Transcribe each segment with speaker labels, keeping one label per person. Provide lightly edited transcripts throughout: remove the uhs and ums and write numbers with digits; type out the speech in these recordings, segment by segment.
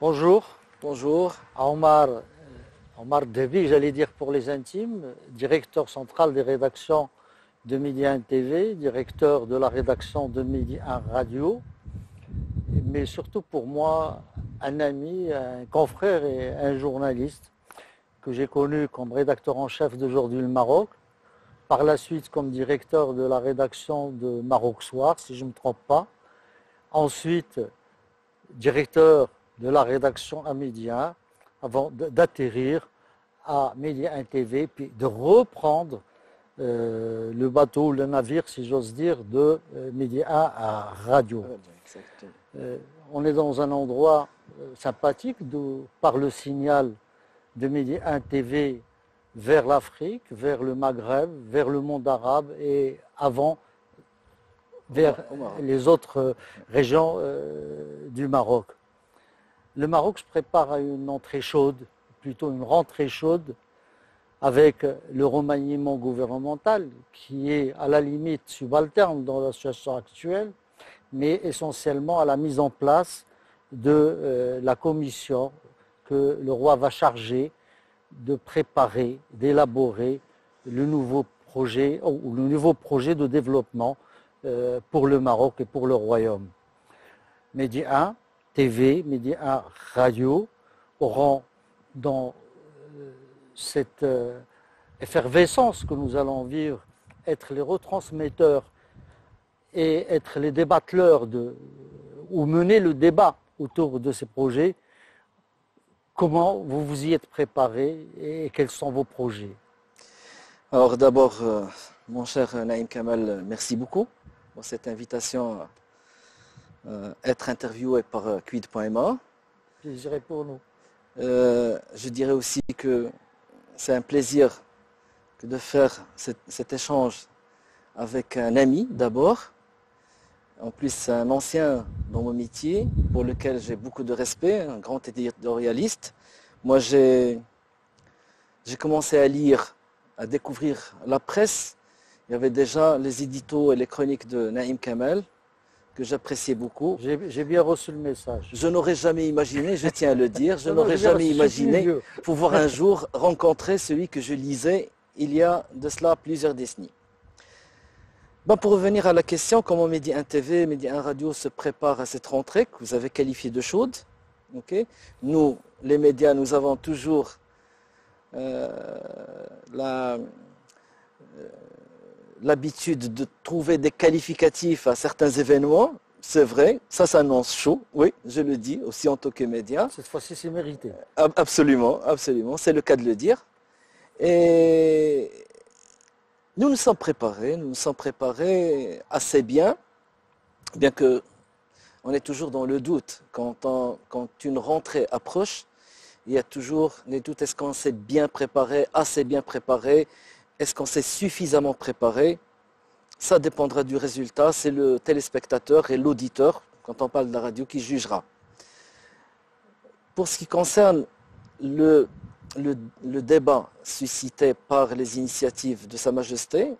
Speaker 1: Bonjour,
Speaker 2: Bonjour.
Speaker 1: Omar Deby, j'allais dire pour les intimes, directeur central des rédactions de Midi 1 TV, directeur de la rédaction de Midi 1 Radio, mais surtout pour moi, un ami, un confrère et un journaliste que j'ai connu comme rédacteur en chef d'Aujourd'hui le Maroc, par la suite comme directeur de la rédaction de Maroc Soir, si je ne me trompe pas, ensuite directeur de la rédaction à Midi 1, avant d'atterrir à Midi 1 TV, puis de reprendre le bateau, le navire, si j'ose dire, de Midi 1 à Radio.
Speaker 2: Exactement.
Speaker 1: On est dans un endroit sympathique par le signal de Midi 1 TV vers l'Afrique, vers le Maghreb, vers le monde arabe et avant vers les autres régions du Maroc. Le Maroc se prépare à une entrée chaude, plutôt une rentrée chaude, avec le remaniement gouvernemental qui est à la limite subalterne dans la situation actuelle, mais essentiellement à la mise en place de la commission que le roi va charger de préparer, d'élaborer le nouveau projet ou le nouveau projet de développement pour le Maroc et pour le Royaume. Midi 1 TV, Midi 1 Radio auront dans cette effervescence que nous allons vivre être les retransmetteurs et être les débatteurs ou mener le débat autour de ces projets. Comment vous vous y êtes préparé et quels sont vos projets?
Speaker 2: Alors d'abord, mon cher Naïm Kamal, merci beaucoup pour cette invitation à être interviewé par Quid.ma.
Speaker 1: Plaisir pour nous.
Speaker 2: Je dirais aussi que c'est un plaisir de faire cet échange avec un ami d'abord. En plus, c'est un ancien dans mon métier pour lequel j'ai beaucoup de respect, un grand éditorialiste. Moi, j'ai commencé à lire, à découvrir la presse. Il y avait déjà les éditos et les chroniques de Naïm Kamal que j'appréciais beaucoup.
Speaker 1: J'ai bien reçu le message.
Speaker 2: Je n'aurais jamais imaginé, je tiens à le dire, je n'aurais jamais imaginé pouvoir un jour rencontrer celui que je lisais il y a de cela plusieurs décennies. Pour revenir à la question, comment Midi 1 TV, Midi 1 Radio se prépare à cette rentrée que vous avez qualifiée de chaude. Nous, les médias, nous avons toujours l'habitude de trouver des qualificatifs à certains événements. C'est vrai, ça s'annonce chaud, oui, je le dis aussi en tant que média.
Speaker 1: Cette fois-ci, c'est mérité.
Speaker 2: Absolument, absolument, c'est le cas de le dire. Et nous nous sommes préparés assez bien que on est toujours dans le doute. Quand une rentrée approche, il y a toujours les doutes. Est-ce qu'on s'est bien préparé, assez bien préparé? Est-ce qu'on s'est suffisamment préparé? Ça dépendra du résultat. C'est le téléspectateur et l'auditeur, quand on parle de la radio, qui jugera. Pour ce qui concerne le débat suscité par les initiatives de Sa Majesté,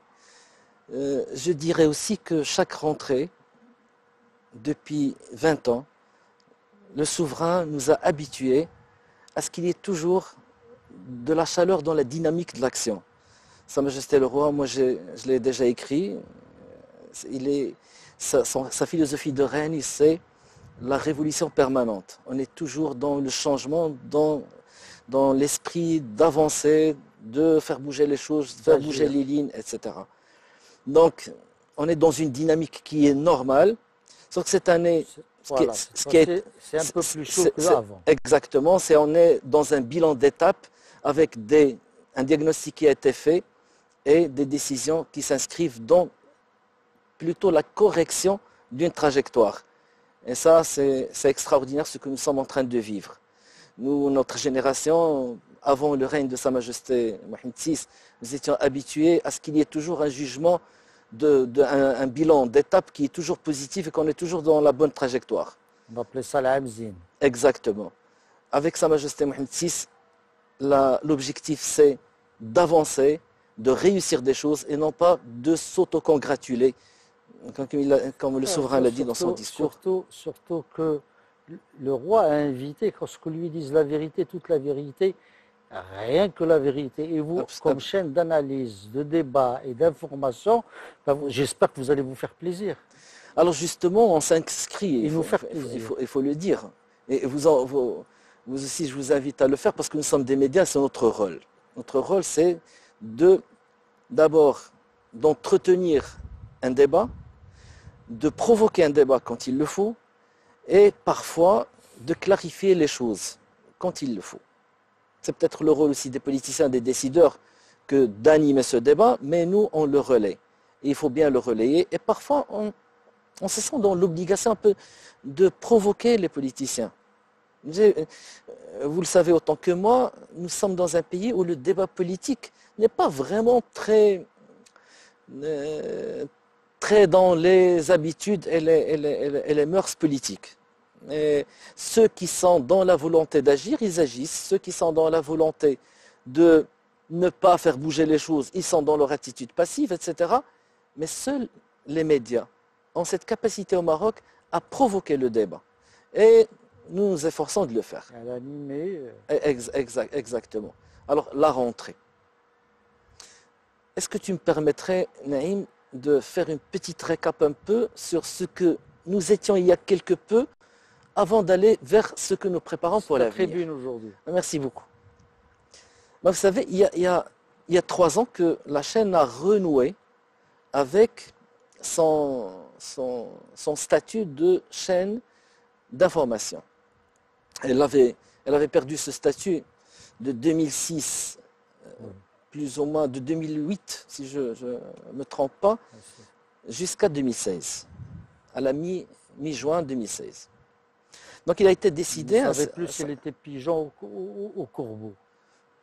Speaker 2: je dirais aussi que chaque rentrée, depuis 20 ans, le souverain nous a habitués à ce qu'il y ait toujours de la chaleur dans la dynamique de l'action. Sa Majesté le Roi, moi je l'ai déjà écrit, sa philosophie de règne, c'est la révolution permanente. On est toujours dans le changement, dans l'esprit d'avancer, de faire bouger les choses, de faire bouger les lignes, etc. Donc, on est dans une dynamique qui est normale, sauf que cette année,
Speaker 1: c'est un peu plus chaud que avant.
Speaker 2: Exactement, on est dans un bilan d'étape avec un diagnostic qui a été fait et des décisions qui s'inscrivent dans plutôt la correction d'une trajectoire. Et ça, c'est extraordinaire ce que nous sommes en train de vivre. Nous, notre génération, avant le règne de Sa Majesté Mohamed VI, nous étions habitués à ce qu'il y ait toujours un jugement, un bilan d'étape qui est toujours positif et qu'on est toujours dans la bonne trajectoire.
Speaker 1: On va appeler ça la Hamzine.
Speaker 2: Exactement. Avec Sa Majesté Mohamed VI, l'objectif c'est d'avancer, de réussir des choses et non pas de s'autocongratuler, comme le souverain l'a dit dans son discours.
Speaker 1: Surtout que le roi a invité, lorsque lui disent la vérité, toute la vérité, rien que la vérité. Et vous, comme chaîne d'analyse, de débat et d'information, j'espère que vous allez vous faire plaisir.
Speaker 2: Alors justement, on s'inscrit, il faut le dire. Et vous aussi, je vous invite à le faire parce que nous sommes des médias, c'est notre rôle. Notre rôle, c'est d'abord d'entretenir un débat, de provoquer un débat quand il le faut, et parfois de clarifier les choses quand il le faut. C'est peut-être le rôle aussi des politiciens, des décideurs, que d'animer ce débat, mais nous, on le relaie. Et il faut bien le relayer. Et parfois, on se sent dans l'obligation un peu de provoquer les politiciens. Vous le savez autant que moi, nous sommes dans un pays où le débat politique n'est pas vraiment très dans les habitudes et les mœurs politiques. Et ceux qui sont dans la volonté d'agir, ils agissent. Ceux qui sont dans la volonté de ne pas faire bouger les choses, ils sont dans leur attitude passive, etc. Mais seuls les médias ont cette capacité au Maroc à provoquer le débat. Et nous nous efforçons de le faire.
Speaker 1: À l'animer.
Speaker 2: Exactement. Alors, la rentrée. Est-ce que tu me permettrais, Naïm, de faire une petite récap un peu sur ce que nous étions il y a quelque peu avant d'aller vers ce que nous préparons pour l'avenir.
Speaker 1: La tribune aujourd'hui.
Speaker 2: Merci beaucoup. Vous savez, il y a 3 ans que la chaîne a renoué avec son statut de chaîne d'information. Elle avait perdu ce statut de 2006, plus ou moins de 2008, si je ne me trompe pas, jusqu'à 2016, à la mi-juin 2016. Donc il a été décidé...
Speaker 1: Vous ne savez plus si elle était pigeon ou corbeau.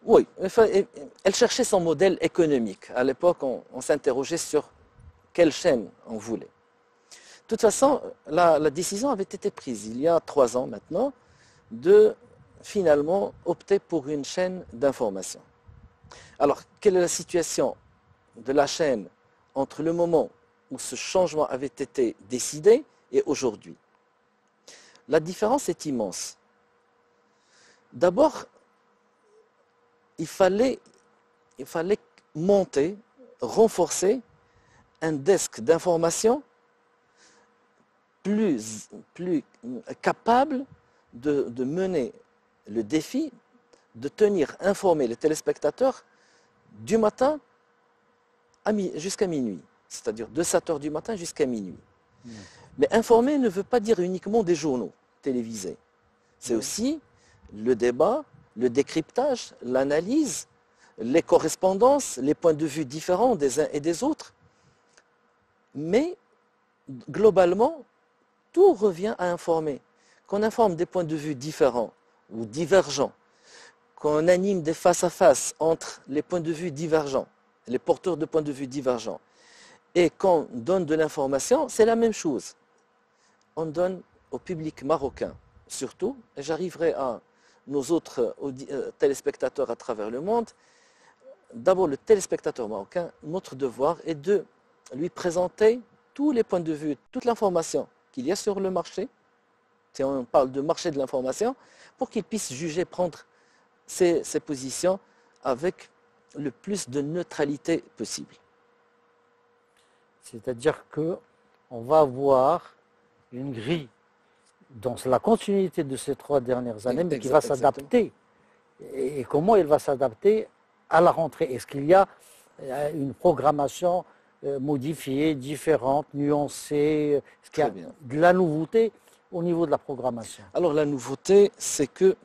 Speaker 2: Oui, elle cherchait son modèle économique. À l'époque, on s'interrogeait sur quelle chaîne on voulait. De toute façon, la décision avait été prise il y a 3 ans maintenant de finalement opter pour une chaîne d'information. Alors, quelle est la situation de la chaîne entre le moment où ce changement avait été décidé et aujourd'hui? La différence est immense. D'abord, il fallait monter, renforcer un desk d'information plus capable de mener le défi de tenir informés les téléspectateurs du matin jusqu'à minuit, c'est-à-dire de 7 heures du matin jusqu'à minuit. Mais informer ne veut pas dire uniquement des journaux télévisés. C'est aussi le débat, le décryptage, l'analyse, les correspondances, les points de vue différents des uns et des autres. Mais globalement, tout revient à informer. Qu'on informe des points de vue différents ou divergents, qu'on anime des face-à-face entre les points de vue divergents, les porteurs de points de vue divergents, et qu'on donne de l'information, c'est la même chose. On donne au public marocain, surtout, et j'arriverai à nos autres téléspectateurs à travers le monde, d'abord le téléspectateur marocain, notre devoir est de lui présenter tous les points de vue, toute l'information qu'il y a sur le marché, si on parle de marché de l'information, pour qu'il puisse juger, prendre ses positions avec le plus de neutralité possible.
Speaker 1: C'est-à-dire qu'on va avoir une grille dans la continuité de ces 3 dernières années, mais qui va s'adapter. Et comment elle va s'adapter à la rentrée? Est-ce qu'il y a une programmation modifiée, différente, nuancée? Est-ce qu'il y a de la nouveauté au niveau de la programmation?
Speaker 2: Alors la nouveauté, c'est que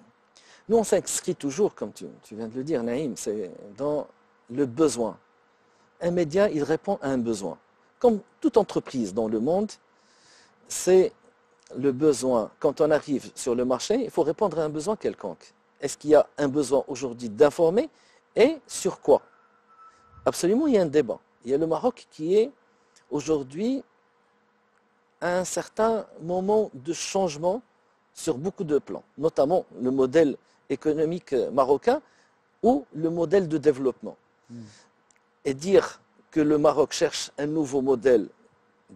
Speaker 2: nous on s'inscrit toujours, comme tu viens de le dire Naïm, c'est dans le besoin. Un média, il répond à un besoin. Comme toute entreprise dans le monde, c'est le besoin. Quand on arrive sur le marché, il faut répondre à un besoin quelconque. Est-ce qu'il y a un besoin aujourd'hui d'informer et sur quoi? Absolument, il y a un débat. Il y a le Maroc qui est aujourd'hui à un certain moment de changement sur beaucoup de plans, notamment le modèle économique marocain ou le modèle de développement. Et dire que le Maroc cherche un nouveau modèle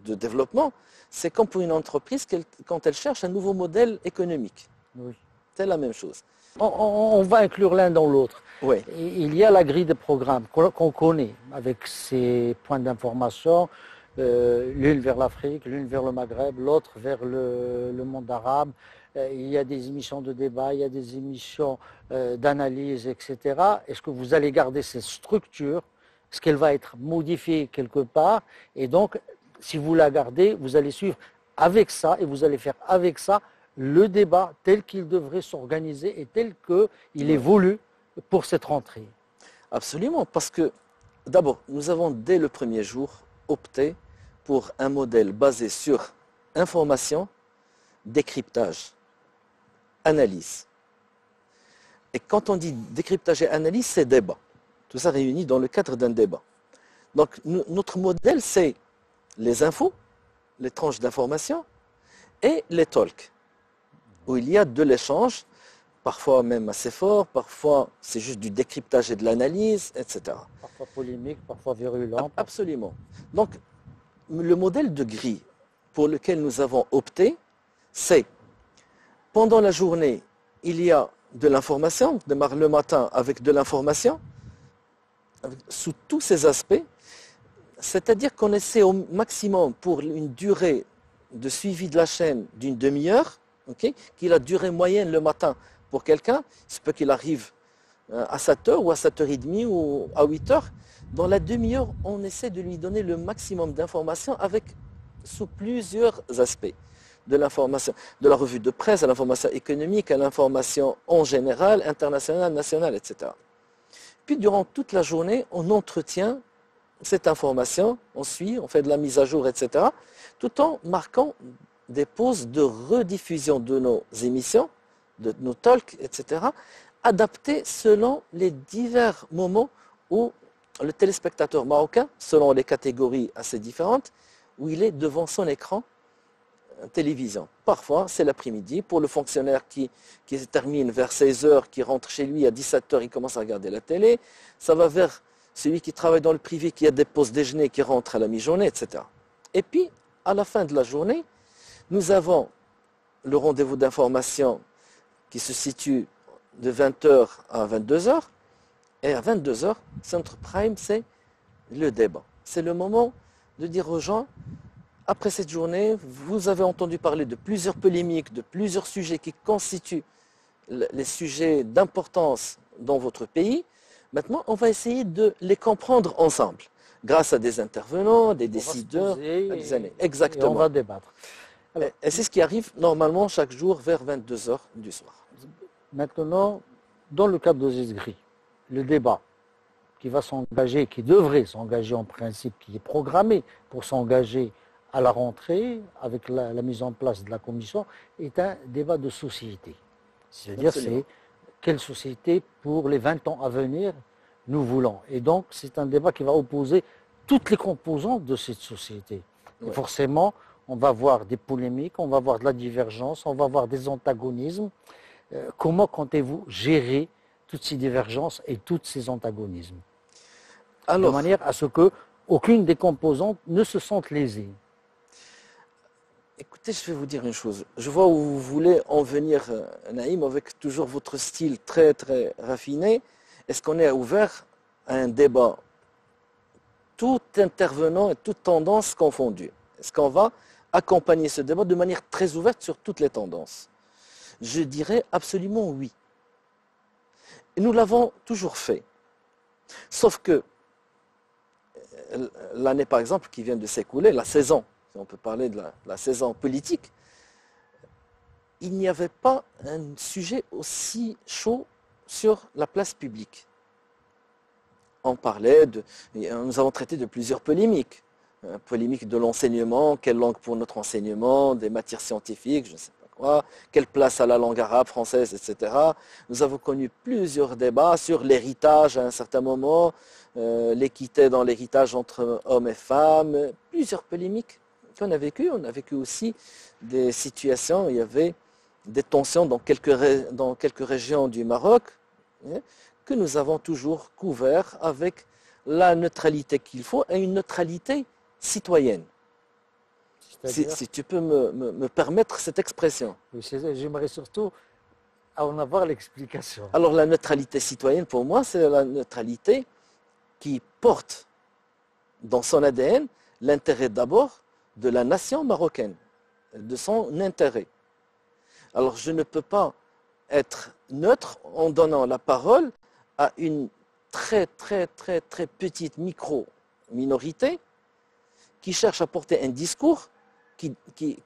Speaker 2: de développement, c'est comme pour une entreprise quand elle cherche un nouveau modèle économique.
Speaker 1: Oui.
Speaker 2: C'est la même chose.
Speaker 1: On va inclure l'un dans l'autre.
Speaker 2: Oui.
Speaker 1: Il y a la grille de programmes qu'on connaît, avec ses points d'information, l'une vers l'Afrique, l'une vers le Maghreb, l'autre vers le monde arabe. Il y a des émissions de débat, il y a des émissions d'analyse, etc. Est-ce que vous allez garder cette structure? Est-ce qu'elle va être modifiée quelque part? Et donc, si vous la gardez, vous allez suivre avec ça et vous allez faire avec ça le débat tel qu'il devrait s'organiser et tel qu'il est voulu pour cette rentrée.
Speaker 2: Absolument, parce que d'abord, nous avons dès le premier jour opté pour un modèle basé sur information, décryptage, analyse. Et quand on dit décryptage et analyse, c'est débat. Tout ça réuni dans le cadre d'un débat. Donc notre modèle, c'est les infos, les tranches d'information et les talks, où il y a de l'échange, parfois même assez fort, parfois c'est juste du décryptage et de l'analyse, etc.
Speaker 1: Parfois polémique, parfois virulent.
Speaker 2: Absolument. Donc, le modèle de grille pour lequel nous avons opté, c'est pendant la journée, il y a de l'information, on démarre le matin avec de l'information, sous tous ses aspects, c'est-à-dire qu'on essaie au maximum pour une durée de suivi de la chaîne d'une demi-heure, qui est la durée moyenne le matin pour quelqu'un, il se peut qu'il arrive à 7h ou à 7h30 ou à 8h. Dans la demi-heure, on essaie de lui donner le maximum d'informations sous plusieurs aspects de l'information, de la revue de presse à l'information économique, à l'information en général, internationale, nationale, etc. Puis durant toute la journée, on entretient cette information, on suit, on fait de la mise à jour, etc., tout en marquant des pauses de rediffusion de nos émissions, de nos talks, etc., adaptés selon les divers moments où le téléspectateur marocain, selon les catégories assez différentes, où il est devant son écran télévision. Parfois, c'est l'après-midi. Pour le fonctionnaire qui termine vers 16h, qui rentre chez lui à 17h, il commence à regarder la télé. Ça va vers celui qui travaille dans le privé, qui a des pauses déjeuner, qui rentre à la mi-journée, etc. Et puis, à la fin de la journée, nous avons le rendez-vous d'information qui se situe de 20h à 22h. Et à 22h, Centre Prime, c'est le débat. C'est le moment de dire aux gens, après cette journée, vous avez entendu parler de plusieurs polémiques, de plusieurs sujets qui constituent les sujets d'importance dans votre pays. Maintenant, on va essayer de les comprendre ensemble, grâce à des intervenants, des décideurs, des années. Exactement.
Speaker 1: Et on va débattre.
Speaker 2: Alors, et c'est ce qui arrive normalement chaque jour vers 22h du soir.
Speaker 1: Maintenant, dans le cadre de cette grille, le débat qui va s'engager, qui devrait s'engager en principe, qui est programmé pour s'engager à la rentrée, avec la mise en place de la commission, est un débat de société. C'est-à-dire, c'est quelle société pour les 20 ans à venir nous voulons. Et donc, c'est un débat qui va opposer toutes les composantes de cette société. Et forcément, on va voir des polémiques, on va voir de la divergence, on va voir des antagonismes. Comment comptez-vous gérer toutes ces divergences et tous ces antagonismes? De manière à ce qu'aucune des composantes ne se sente lésée.
Speaker 2: Écoutez, je vais vous dire une chose. Je vois où vous voulez en venir, Naïm, avec toujours votre style très, très raffiné. Est-ce qu'on est ouvert à un débat, tout intervenant et toute tendance confondue? Est-ce qu'on va accompagner ce débat de manière très ouverte sur toutes les tendances? Je dirais absolument oui. Et nous l'avons toujours fait. Sauf que l'année, par exemple, qui vient de s'écouler, la saison, si on peut parler de la saison politique, il n'y avait pas un sujet aussi chaud sur la place publique. Nous avons traité de plusieurs polémiques. Polémique de l'enseignement, quelle langue pour notre enseignement, des matières scientifiques, je ne sais pas quoi, quelle place à la langue arabe, française, etc. Nous avons connu plusieurs débats sur l'héritage à un certain moment, l'équité dans l'héritage entre hommes et femmes, plusieurs polémiques qu'on a vécues. On a vécu aussi des situations où il y avait des tensions dans quelques régions du Maroc, que nous avons toujours couvert avec la neutralité qu'il faut et une neutralité citoyenne. si tu peux me permettre cette expression.
Speaker 1: J'aimerais surtout en avoir l'explication.
Speaker 2: Alors la neutralité citoyenne, pour moi, c'est la neutralité qui porte dans son ADN l'intérêt d'abord de la nation marocaine, de son intérêt. Alors je ne peux pas être neutre en donnant la parole à une très petite micro-minorité qui cherche à porter un discours qui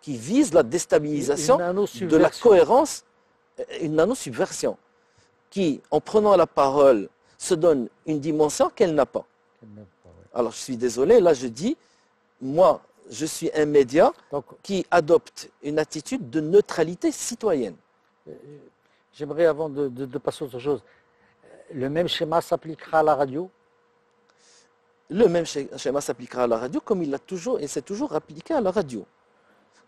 Speaker 2: vise la déstabilisation de la cohérence, une nano-subversion, qui, en prenant la parole, se donne une dimension qu'elle n'a pas. Alors je suis désolé, là je dis, moi je suis un média qui adopte une attitude de neutralité citoyenne.
Speaker 1: J'aimerais, avant de passer à autre chose, le même schéma s'appliquera à la radio?
Speaker 2: Le même schéma s'appliquera à la radio comme il s'est toujours appliqué à la radio.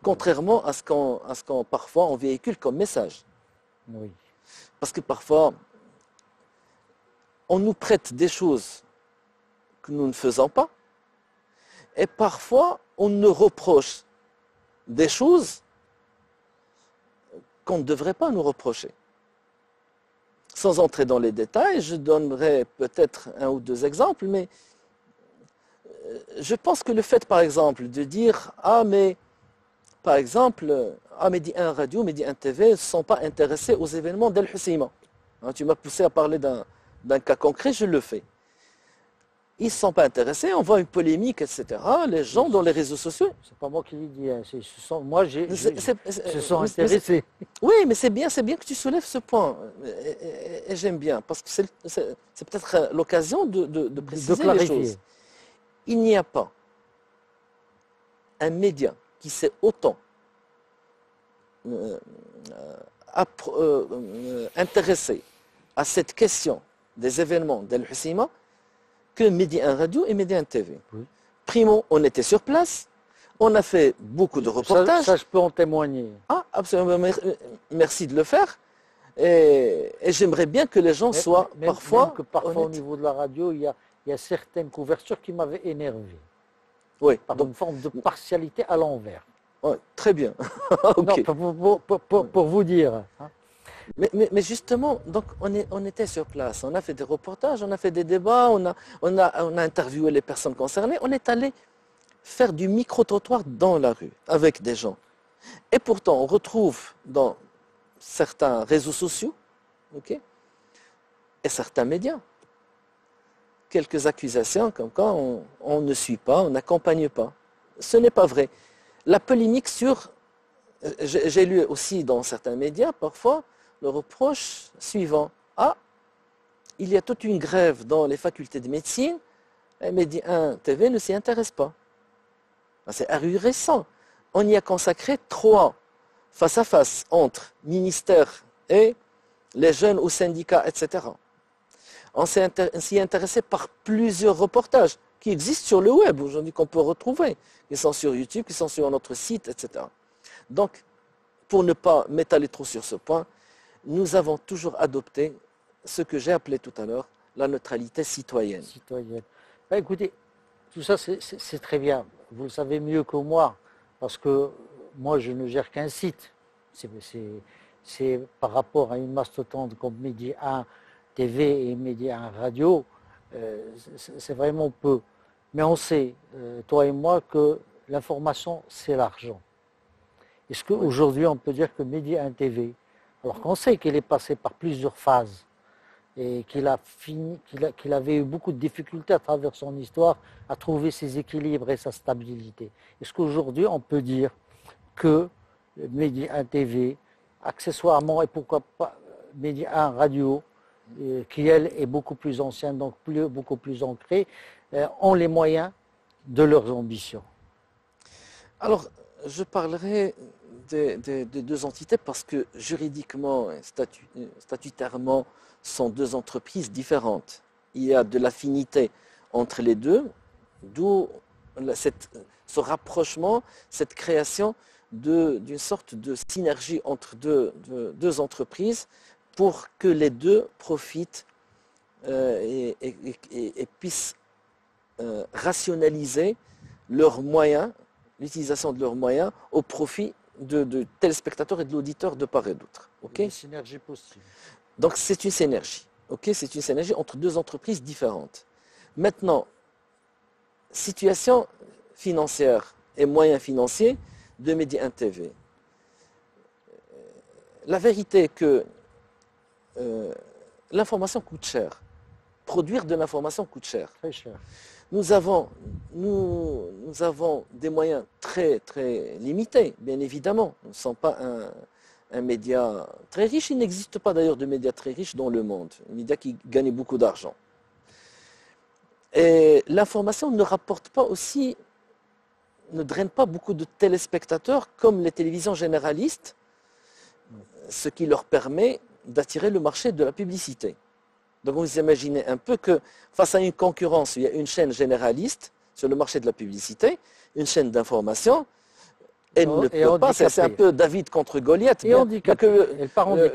Speaker 2: Contrairement à ce qu'on parfois on véhicule comme message.
Speaker 1: Oui.
Speaker 2: Parce que parfois, on nous prête des choses que nous ne faisons pas. Et parfois, on nous reproche des choses qu'on ne devrait pas nous reprocher. Sans entrer dans les détails, je donnerai peut-être un ou deux exemples, mais je pense que le fait, par exemple, de dire « Ah, mais, par exemple, Medi 1 Radio, Medi 1 TV ne sont pas intéressés aux événements d'El Hoceima. » Tu m'as poussé à parler d'un cas concret, je le fais. Ils ne sont pas intéressés, on voit une polémique, etc. Les gens dans les réseaux sociaux...
Speaker 1: C'est pas moi qui l'ai dit, hein. Moi, se sont intéressés.
Speaker 2: Oui, mais c'est bien que tu soulèves ce point. Et j'aime bien, parce que c'est peut-être l'occasion de préciser les choses. Il n'y a pas un média qui s'est autant intéressé à cette question des événements d'El Hoceima que Medi 1 Radio et Medi 1 TV. Oui. Primo, on était sur place, on a fait beaucoup de reportages.
Speaker 1: Ça je peux en témoigner.
Speaker 2: Ah, absolument, merci de le faire. Et j'aimerais bien que les gens soient parfois
Speaker 1: au niveau de la radio, il y a certaines couvertures qui m'avaient énervé.
Speaker 2: Oui.
Speaker 1: Par une forme de partialité à l'envers.
Speaker 2: Oui, très bien.
Speaker 1: Okay. Non, pour vous dire. Hein.
Speaker 2: Mais justement, donc on était sur place, on a fait des reportages, on a fait des débats, on a interviewé les personnes concernées, on est allé faire du micro-trottoir dans la rue avec des gens. Et pourtant, on retrouve dans certains réseaux sociaux, okay, et certains médias, quelques accusations comme quoi on ne suit pas, on n'accompagne pas. Ce n'est pas vrai. La polémique sur... J'ai lu aussi dans certains médias, parfois, le reproche suivant. Ah, il y a toute une grève dans les facultés de médecine, et Medi 1 TV ne s'y intéresse pas. C'est ahurissant. On y a consacré 3 face-à-face entre ministère et les jeunes ou syndicats, etc. On s'y est intéressé par plusieurs reportages qui existent sur le web aujourd'hui, qu'on peut retrouver, qui sont sur YouTube, qui sont sur notre site, etc. Donc, pour ne pas m'étaler trop sur ce point, nous avons toujours adopté ce que j'ai appelé tout à l'heure la neutralité citoyenne.
Speaker 1: Ben, écoutez, tout ça c'est très bien. Vous le savez mieux que moi, parce que moi je ne gère qu'un site. C'est par rapport à une mastodonte comme Medi 1 TV et Medi 1 Radio, c'est vraiment peu. Mais on sait, toi et moi, que l'information, c'est l'argent. Est-ce qu'aujourd'hui, on peut dire que Medi 1 TV, alors qu'on sait qu'il est passé par plusieurs phases et qu'il avait eu beaucoup de difficultés à travers son histoire à trouver ses équilibres et sa stabilité, est-ce qu'aujourd'hui, on peut dire que Medi 1 TV, accessoirement, et pourquoi pas Medi 1 Radio, qui elle est beaucoup plus ancienne, donc beaucoup plus ancrée, ont les moyens de leurs ambitions?
Speaker 2: Alors, je parlerai des deux entités parce que juridiquement et statutairement, sont deux entreprises différentes. Il y a de l'affinité entre les deux, d'où ce rapprochement, cette création d'une sorte de synergie entre deux entreprises pour que les deux profitent et puissent rationaliser leurs moyens l'utilisation de leurs moyens au profit de téléspectateurs et de l'auditeur de part et d'autre.
Speaker 1: Une synergie possible.
Speaker 2: Donc c'est une synergie. C'est une synergie entre deux entreprises différentes. Maintenant, situation financière et moyens financiers de Média 1 TV. La vérité est que l'information coûte cher. Produire de l'information coûte cher.
Speaker 1: Très cher.
Speaker 2: Nous avons des moyens très, très limités, bien évidemment. Nous ne sommes pas un média très riche. Il n'existe pas d'ailleurs de médias très riches dans le monde. Un média qui gagne beaucoup d'argent. Et l'information ne rapporte pas aussi, ne draine pas beaucoup de téléspectateurs comme les télévisions généralistes, ce qui leur permet d'attirer le marché de la publicité. Donc vous imaginez un peu que face à une concurrence, il y a une chaîne généraliste sur le marché de la publicité, une chaîne d'information, elle ne peut pas, c'est un peu David contre Goliath.
Speaker 1: Et handicapé.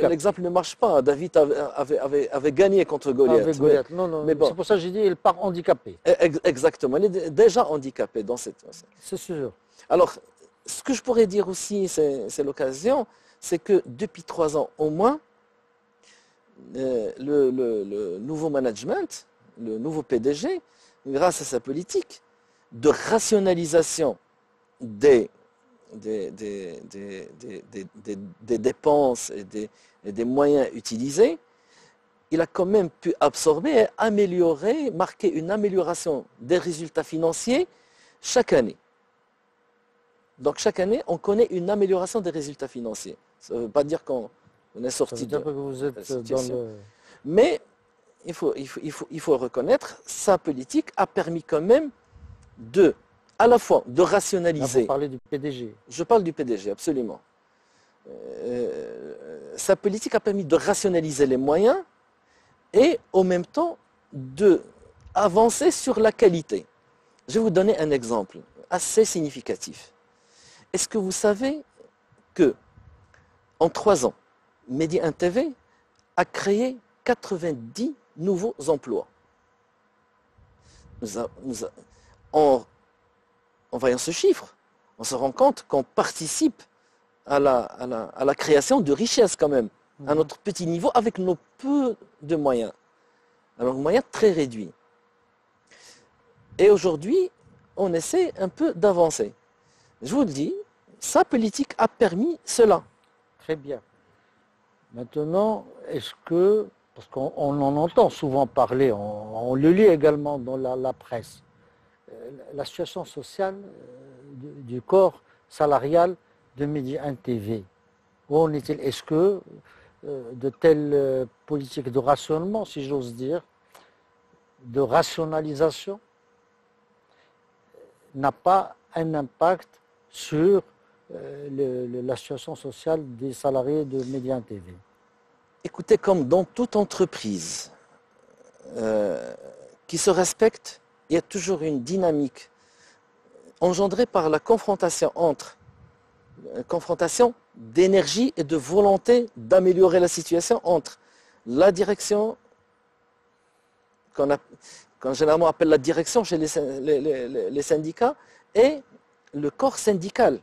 Speaker 2: L'exemple ne marche pas. David avait gagné contre Goliath.
Speaker 1: Non, bon. C'est pour ça que j'ai dit il part handicapé.
Speaker 2: Exactement, il est déjà handicapé dans cette...
Speaker 1: C'est sûr.
Speaker 2: Alors, ce que je pourrais dire aussi, c'est l'occasion, c'est que depuis 3 ans au moins, le nouveau management, le nouveau PDG, grâce à sa politique de rationalisation des dépenses et des moyens utilisés, il a quand même pu absorber et améliorer, marquer une amélioration des résultats financiers chaque année. Donc chaque année, on connaît une amélioration des résultats financiers. Ça ne veut pas dire qu'on est sorti de la situation. Mais il faut reconnaître, sa politique a permis quand même à la fois de rationaliser.
Speaker 1: Vous parlez du PDG.
Speaker 2: Je parle du PDG, absolument. Sa politique a permis de rationaliser les moyens et en même temps d'avancer sur la qualité. Je vais vous donner un exemple assez significatif. Est-ce que vous savez que en 3 ans, Média 1 TV a créé 90 nouveaux emplois. En voyant ce chiffre, on se rend compte qu'on participe à la création de richesses quand même, à notre petit niveau, avec nos peu de moyens. Alors, moyens très réduits. Et aujourd'hui, on essaie un peu d'avancer. Je vous le dis, sa politique a permis cela.
Speaker 1: Très bien. Maintenant, est-ce que, parce qu'on en entend souvent parler, on le lit également dans la presse, la situation sociale du corps salarial de Média 1 TV, où en est-il? Est-ce que de telles politiques de rationnement, si j'ose dire, de rationalisation, n'a pas un impact sur la situation sociale des salariés de Média 1 TV?
Speaker 2: Écoutez, comme dans toute entreprise qui se respecte, il y a toujours une dynamique engendrée par la confrontation d'énergie et de volonté d'améliorer la situation entre la direction, qu'on généralement appelle la direction chez les syndicats, et le corps syndical.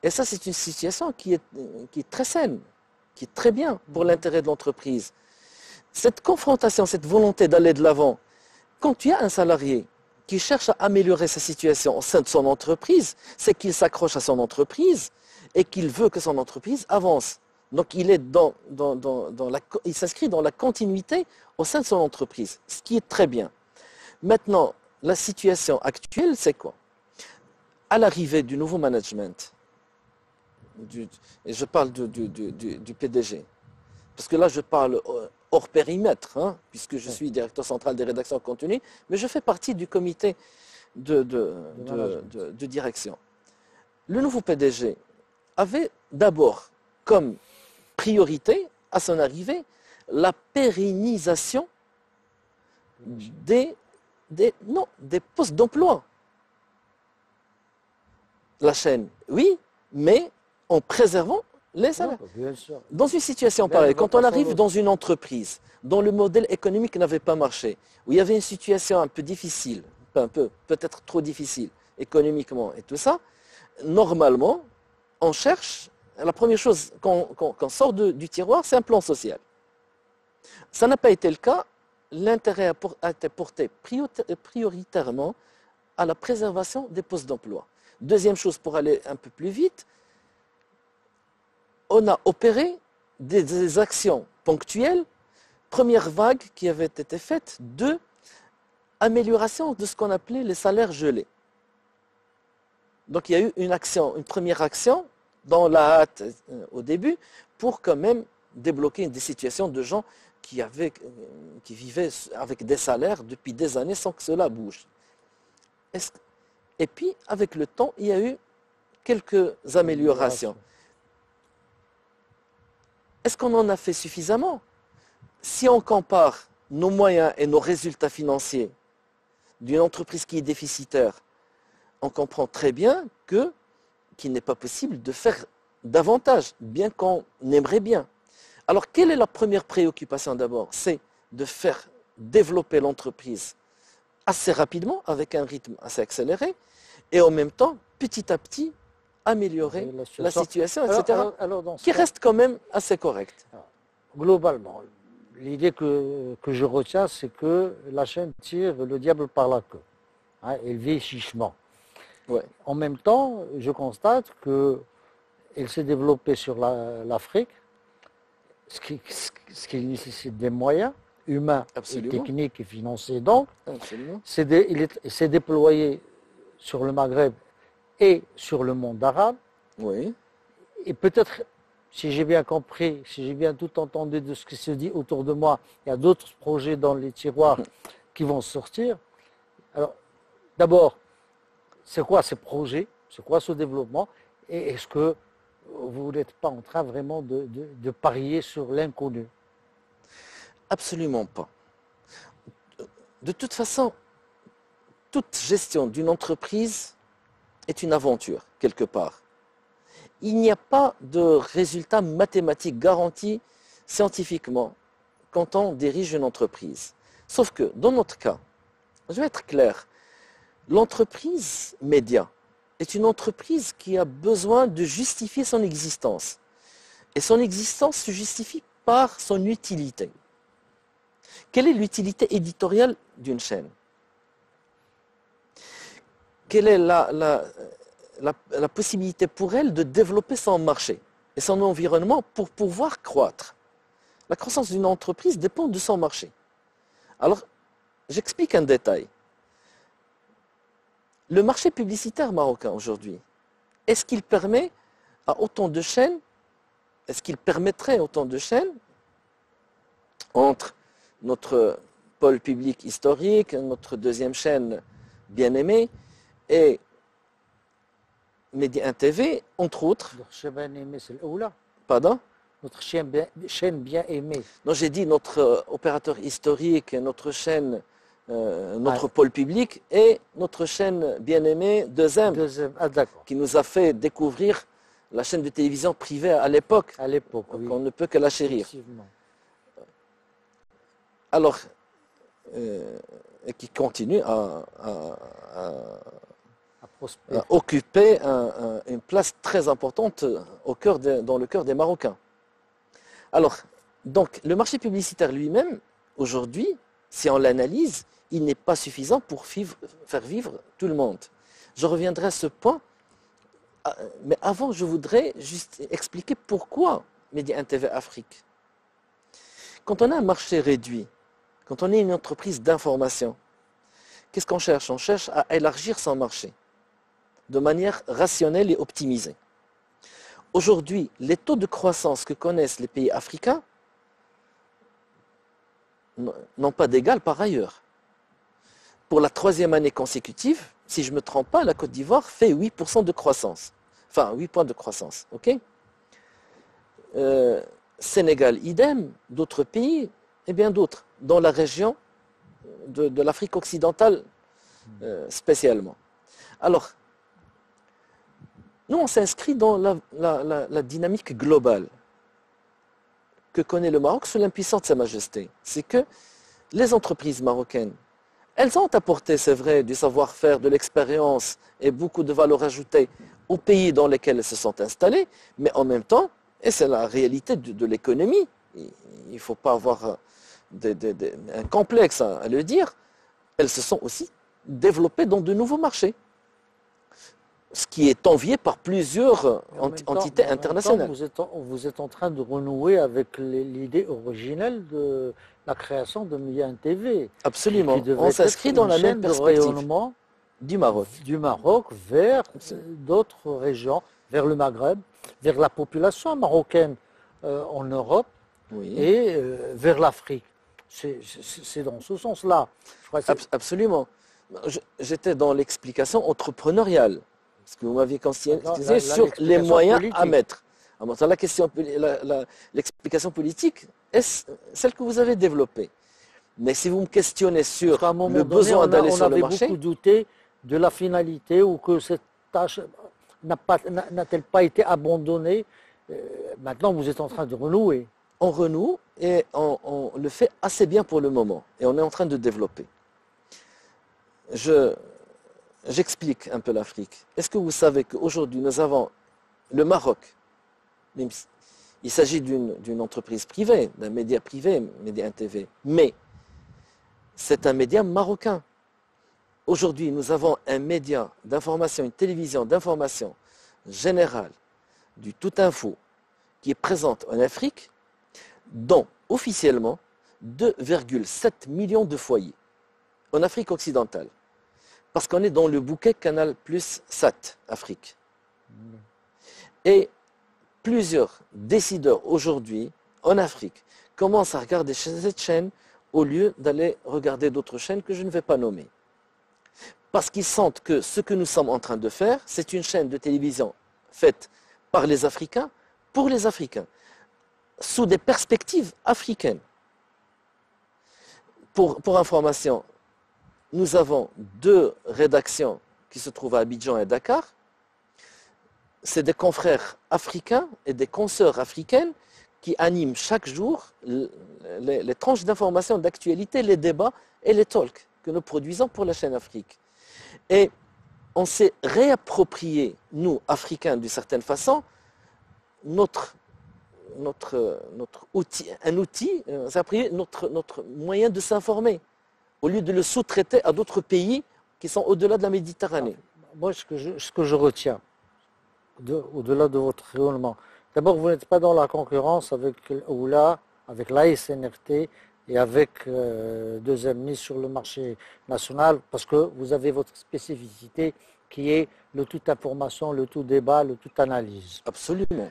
Speaker 2: Et ça, c'est une situation qui est très saine, qui est très bien pour l'intérêt de l'entreprise. Cette confrontation, cette volonté d'aller de l'avant, quand tu as un salarié qui cherche à améliorer sa situation au sein de son entreprise, c'est qu'il s'accroche à son entreprise et qu'il veut que son entreprise avance. Donc il s'inscrit dans la continuité au sein de son entreprise, ce qui est très bien. Maintenant, la situation actuelle, c'est quoi? À l'arrivée du nouveau management, et je parle du PDG, parce que là je parle hors périmètre, puisque je suis directeur central des rédactions de contenu, mais je fais partie du comité de direction. Le nouveau PDG avait d'abord comme priorité, à son arrivée, la pérennisation des postes d'emploi. La chaîne, oui, mais en préservant les salaires. Dans une situation pareille, quand on arrive dans une entreprise dont le modèle économique n'avait pas marché, où il y avait une situation un peu difficile, peut-être trop difficile, économiquement et tout ça, normalement, on cherche, la première chose qu'on sort du tiroir, c'est un plan social. Ça n'a pas été le cas. L'intérêt a été porté prioritairement à la préservation des postes d'emploi. Deuxième chose, pour aller un peu plus vite, on a opéré des actions ponctuelles. Première vague qui avait été faite de amélioration de ce qu'on appelait les salaires gelés. Donc il y a eu une première action dans la hâte au début pour quand même débloquer des situations de gens qui vivaient avec des salaires depuis des années sans que cela bouge. Et puis avec le temps, il y a eu quelques améliorations. Est-ce qu'on en a fait suffisamment? Si on compare nos moyens et nos résultats financiers d'une entreprise qui est déficitaire, on comprend très bien qu'il n'est pas possible de faire davantage, bien qu'on aimerait bien. Alors, quelle est la première préoccupation d'abord? C'est de faire développer l'entreprise assez rapidement, avec un rythme assez accéléré, et en même temps, petit à petit, améliorer la situation, etc., qui reste quand même assez correcte.
Speaker 1: Globalement, l'idée que je retiens, c'est que la chaîne tire le diable par la queue. Hein, elle vit chichement.
Speaker 2: Ouais.
Speaker 1: En même temps, je constate qu'elle s'est développée sur l'Afrique, ce qui nécessite des moyens humains, et techniques et financiers. Donc, il s'est déployé sur le Maghreb et sur le monde arabe.
Speaker 2: Oui.
Speaker 1: Et peut-être, si j'ai bien compris, si j'ai bien tout entendu de ce qui se dit autour de moi, il y a d'autres projets dans les tiroirs qui vont sortir. Alors, d'abord, c'est quoi ces projets? C'est quoi ce développement? Et est-ce que vous n'êtes pas en train vraiment de parier sur l'inconnu?
Speaker 2: Absolument pas. De toute façon, toute gestion d'une entreprise est une aventure, quelque part. Il n'y a pas de résultat mathématique garanti scientifiquement quand on dirige une entreprise. Sauf que, dans notre cas, je vais être clair, l'entreprise média est une entreprise qui a besoin de justifier son existence. Et son existence se justifie par son utilité. Quelle est l'utilité éditoriale d'une chaîne? Quelle est la possibilité pour elle de développer son marché et son environnement pour pouvoir croître? La croissance d'une entreprise dépend de son marché. Alors, j'explique un détail. Le marché publicitaire marocain aujourd'hui, est-ce qu'il permet à autant de chaînes, est-ce qu'il permettrait autant de chaînes entre notre pôle public historique, notre deuxième chaîne bien-aimée et Média 1 TV, entre autres?
Speaker 1: Notre chaîne bien-aimée, c'est là.
Speaker 2: Pardon?
Speaker 1: Notre chaîne bien-aimée.
Speaker 2: Non, j'ai dit notre opérateur historique, notre chaîne, notre pôle public et notre chaîne bien-aimée 2M, qui nous a fait découvrir la chaîne de télévision privée à l'époque.
Speaker 1: À l'époque, oui.
Speaker 2: Qu'on ne peut que la chérir. Alors, et qui continue à occuper une place très importante dans le cœur des Marocains. Alors, donc, le marché publicitaire lui-même, aujourd'hui, si on l'analyse, il n'est pas suffisant pour faire vivre tout le monde. Je reviendrai à ce point, mais avant, je voudrais juste expliquer pourquoi Média 1 TV Afrique. Quand on a un marché réduit, quand on est une entreprise d'information, qu'est-ce qu'on cherche? On cherche à élargir son marché de manière rationnelle et optimisée. Aujourd'hui, les taux de croissance que connaissent les pays africains n'ont pas d'égal par ailleurs. Pour la 3e année consécutive, si je ne me trompe pas, la Côte d'Ivoire fait 8% de croissance. Enfin, 8 points de croissance. Ok? Sénégal, idem, d'autres pays, et bien d'autres, dans la région de l'Afrique occidentale spécialement. Alors, nous, on s'inscrit dans la dynamique globale que connaît le Maroc sous l'impuissance de Sa Majesté. C'est que les entreprises marocaines Elles ont apporté, c'est vrai, du savoir-faire, de l'expérience et beaucoup de valeur ajoutée aux pays dans lesquels elles se sont installées, mais en même temps, et c'est la réalité de l'économie, il ne faut pas avoir un complexe à le dire, elles se sont aussi développées dans de nouveaux marchés, ce qui est envié par plusieurs entités internationales.
Speaker 1: Vous êtes en train de renouer avec l'idée originelle de la création de Média TV,
Speaker 2: Absolument,
Speaker 1: qui devait
Speaker 2: on
Speaker 1: être
Speaker 2: s'inscrit dans
Speaker 1: une
Speaker 2: la même
Speaker 1: chaîne de
Speaker 2: perspective
Speaker 1: rayonnement
Speaker 2: du Maroc.
Speaker 1: du Maroc vers
Speaker 2: Absolument.
Speaker 1: d'autres régions, vers le Maghreb, vers la population marocaine en Europe
Speaker 2: Oui,
Speaker 1: et vers l'Afrique. C'est dans ce sens-là. Je crois que
Speaker 2: absolument. J'étais dans l'explication entrepreneuriale, parce que vous m'aviez conscientisé sur les
Speaker 1: l'explication
Speaker 2: moyens à
Speaker 1: politique.
Speaker 2: mettre. Alors, la question, l'explication politique est celle que vous avez développée. Mais si vous me questionnez
Speaker 1: Parce
Speaker 2: sur
Speaker 1: qu'à un moment
Speaker 2: le
Speaker 1: donné,
Speaker 2: besoin d'aller
Speaker 1: on
Speaker 2: sur le
Speaker 1: avait
Speaker 2: marché,
Speaker 1: beaucoup douté de la finalité ou que cette tâche n'a-t-elle pas été abandonnée. Maintenant, vous êtes en train de renouer.
Speaker 2: on renoue et on le fait assez bien pour le moment. Et on est en train de développer. J'explique un peu l'Afrique. Est-ce que vous savez qu'aujourd'hui, nous avons le Maroc, même si il s'agit d'une entreprise privée, d'un média privé, Média TV, mais c'est un média marocain. Aujourd'hui, nous avons un média d'information, une télévision d'information générale, du tout info, qui est présente en Afrique, dont officiellement 2,7 millions de foyers en Afrique occidentale. Parce qu'on est dans le bouquet Canal plus SAT Afrique. Et plusieurs décideurs aujourd'hui en Afrique commencent à regarder cette chaîne au lieu d'aller regarder d'autres chaînes que je ne vais pas nommer. Parce qu'ils sentent que ce que nous sommes en train de faire, c'est une chaîne de télévision faite par les Africains, pour les Africains, sous des perspectives africaines. Pour information, nous avons 2 rédactions qui se trouvent à Abidjan et Dakar. C'est des confrères africains et des consoeurs africaines qui animent chaque jour les tranches d'information, d'actualité, les débats et les talks que nous produisons pour la chaîne Afrique. Et on s'est réapproprié, nous, Africains, d'une certaine façon, notre outil, notre moyen de s'informer, au lieu de le sous-traiter à d'autres pays qui sont au-delà de la Méditerranée.
Speaker 1: Moi, ce que je retiens, au-delà de votre rayonnement, d'abord, vous n'êtes pas dans la concurrence avec Oula, avec l'ASNRT et avec deuxième mise sur le marché national, parce que vous avez votre spécificité qui est le tout information, le tout débat, le tout analyse.
Speaker 2: Absolument.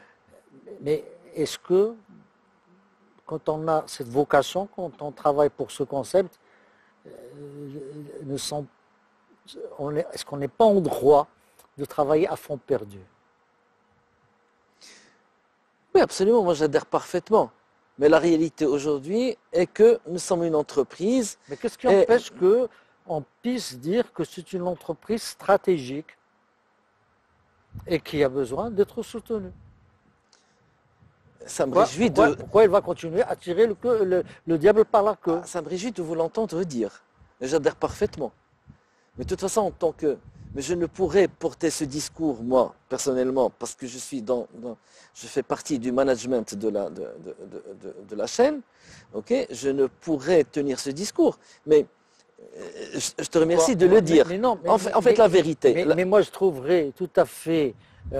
Speaker 1: Mais est-ce que, quand on a cette vocation, quand on travaille pour ce concept, est-ce qu'on n'est pas en droit de travailler à fond perdu?
Speaker 2: Oui, absolument, moi j'adhère parfaitement. Mais la réalité aujourd'hui est que nous sommes une entreprise.
Speaker 1: Mais qu'est-ce qui empêche qu'on puisse dire que c'est une entreprise stratégique et qui a besoin d'être soutenue?
Speaker 2: Ça me réjouit
Speaker 1: pourquoi elle va continuer à tirer le diable par la queue?
Speaker 2: Ça me réjouit de vous l'entendre dire. J'adhère parfaitement. Mais de toute façon, en tant que... Mais je ne pourrais porter ce discours, moi, personnellement, parce que je fais partie du management de la chaîne. Okay, je ne pourrais tenir ce discours. Mais je te remercie de le dire. En fait, la vérité.
Speaker 1: Mais moi, je trouverais tout à fait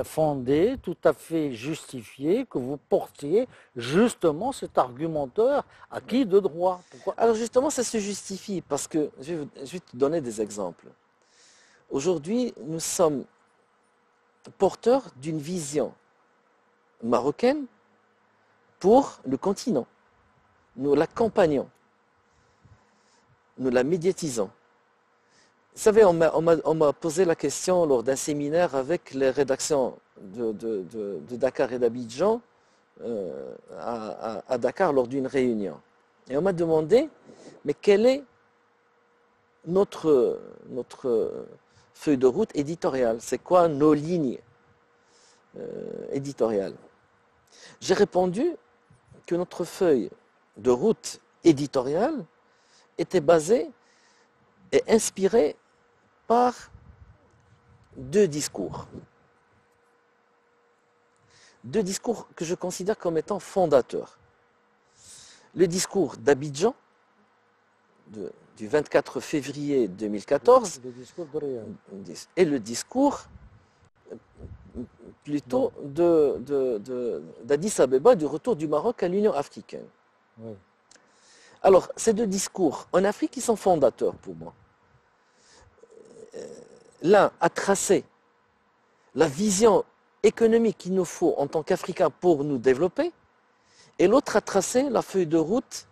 Speaker 1: fondé, tout à fait justifié que vous portiez justement cet argumentaire acquis de droit.
Speaker 2: Pourquoi? Alors justement, ça se justifie parce que, je vais te donner des exemples. Aujourd'hui, nous sommes porteurs d'une vision marocaine pour le continent. Nous l'accompagnons, nous la médiatisons. Vous savez, on m'a posé la question lors d'un séminaire avec les rédactions de Dakar et d'Abidjan à Dakar lors d'une réunion. Et on m'a demandé, mais quelle est notre feuille de route éditoriale? C'est quoi nos lignes éditoriales? J'ai répondu que notre feuille de route éditoriale était basée est inspiré par deux discours. Deux discours que je considère comme étant fondateurs. Le discours d'Abidjan, du 24 février 2014,
Speaker 1: Le discours de Riyad.
Speaker 2: et le discours plutôt d'Addis Abeba, du retour du Maroc à l'Union africaine.
Speaker 1: Oui.
Speaker 2: Alors, ces deux discours en Afrique, ils sont fondateurs pour moi. L'un a tracé la vision économique qu'il nous faut en tant qu'Africains pour nous développer, et l'autre a tracé la feuille de route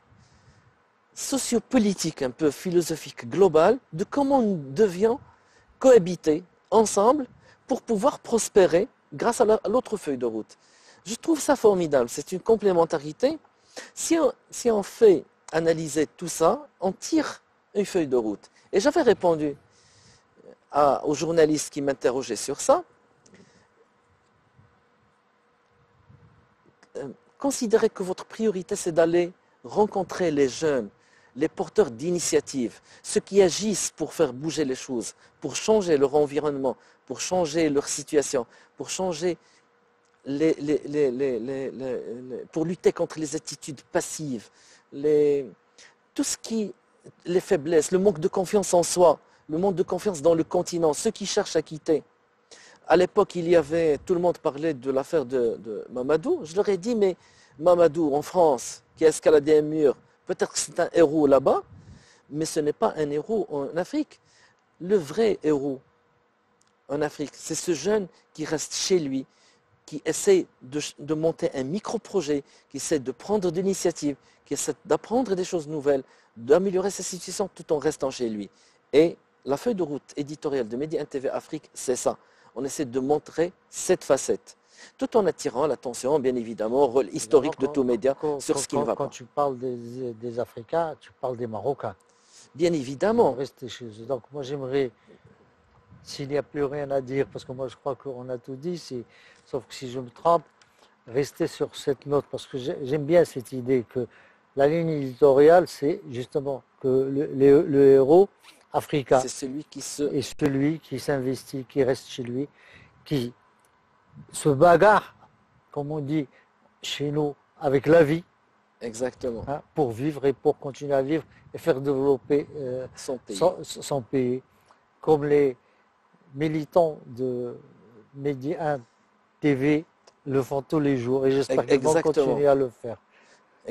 Speaker 2: sociopolitique, un peu philosophique, globale, de comment nous devions cohabiter ensemble pour pouvoir prospérer grâce à l'autre feuille de route. Je trouve ça formidable, c'est une complémentarité. Si on fait analyser tout ça, on tire une feuille de route. Et j'avais répondu aux journalistes qui m'interrogeaient sur ça. Considérez que votre priorité, c'est d'aller rencontrer les jeunes, les porteurs d'initiatives, ceux qui agissent pour faire bouger les choses, pour changer leur environnement, pour changer leur situation, pour changer pour lutter contre les attitudes passives, tout ce qui, les faiblesses, le manque de confiance en soi, le manque de confiance dans le continent, ceux qui cherchent à quitter. À l'époque, tout le monde parlait de l'affaire de Mamadou. Je leur ai dit, mais Mamadou, en France, qui a escaladé un mur, peut-être que c'est un héros là-bas, mais ce n'est pas un héros en Afrique. Le vrai héros en Afrique, c'est ce jeune qui reste chez lui, qui essaie de monter un micro-projet, qui essaie de prendre de l'initiative, qui essaie d'apprendre des choses nouvelles, d'améliorer sa situation tout en restant chez lui. Et la feuille de route éditoriale de Média TV Afrique, c'est ça. On essaie de montrer cette facette, tout en attirant l'attention, bien évidemment, au rôle historique de tout média sur ce qui ne va pas.
Speaker 1: Quand tu parles des Africains, tu parles des Marocains.
Speaker 2: Bien évidemment.
Speaker 1: Rester chez eux. Donc moi j'aimerais, s'il n'y a plus rien à dire, parce que moi je crois qu'on a tout dit, sauf que si je me trompe, rester sur cette note, parce que j'aime bien cette idée que la ligne éditoriale, c'est justement que le héros africain
Speaker 2: C'est celui qui
Speaker 1: est celui qui s'investit, qui reste chez lui, qui se bagarre, comme on dit chez nous, avec la vie.
Speaker 2: Exactement.
Speaker 1: Hein, pour vivre et pour continuer à vivre et faire développer son pays. Comme les militants de Média TV le font tous les jours et j'espère qu'ils vont continuer à le faire.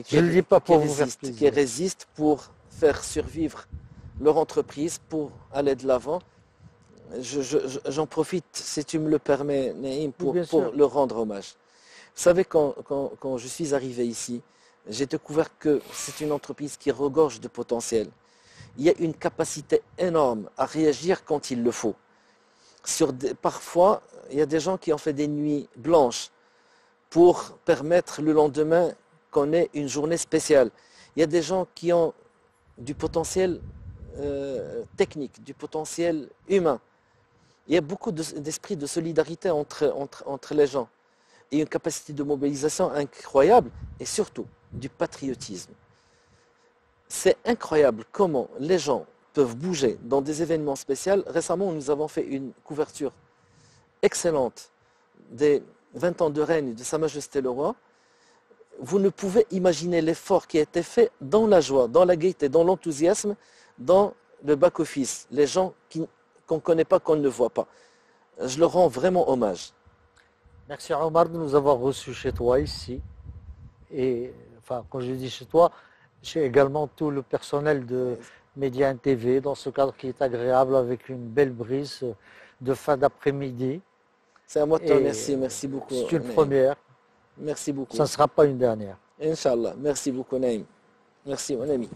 Speaker 1: Je ne le dis pas pour vous faire plaisir.
Speaker 2: Qui résistent pour faire survivre leur entreprise, pour aller de l'avant. J'en profite, si tu me le permets, Naïm, pour leur rendre hommage. Vous savez, quand je suis arrivé ici, j'ai découvert que c'est une entreprise qui regorge de potentiel. Il y a une capacité énorme à réagir quand il le faut. Parfois, il y a des gens qui ont fait des nuits blanches pour permettre le lendemain qu'on ait une journée spéciale. Il y a des gens qui ont du potentiel technique, du potentiel humain. Il y a beaucoup d'esprit de solidarité entre les gens et une capacité de mobilisation incroyable et surtout du patriotisme. C'est incroyable comment les gens peuvent bouger dans des événements spéciaux. Récemment, nous avons fait une couverture excellente des 20 ans de règne de Sa Majesté le Roi. Vous ne pouvez imaginer l'effort qui a été fait dans la joie, dans la gaieté, dans l'enthousiasme, dans le back-office. Les gens qu'on ne connaît pas, qu'on ne voit pas. Je leur rends vraiment hommage.
Speaker 1: Merci Omar de nous avoir reçus chez toi ici. Et enfin, quand je dis chez toi, chez également tout le personnel de Média TV, dans ce cadre qui est agréable avec une belle brise de fin d'après-midi.
Speaker 2: C'est à moi de te remercier, merci beaucoup.
Speaker 1: C'est une première.
Speaker 2: Merci beaucoup.
Speaker 1: Ça ne sera pas une dernière.
Speaker 2: Inch'Allah, merci beaucoup Naïm. Merci mon ami.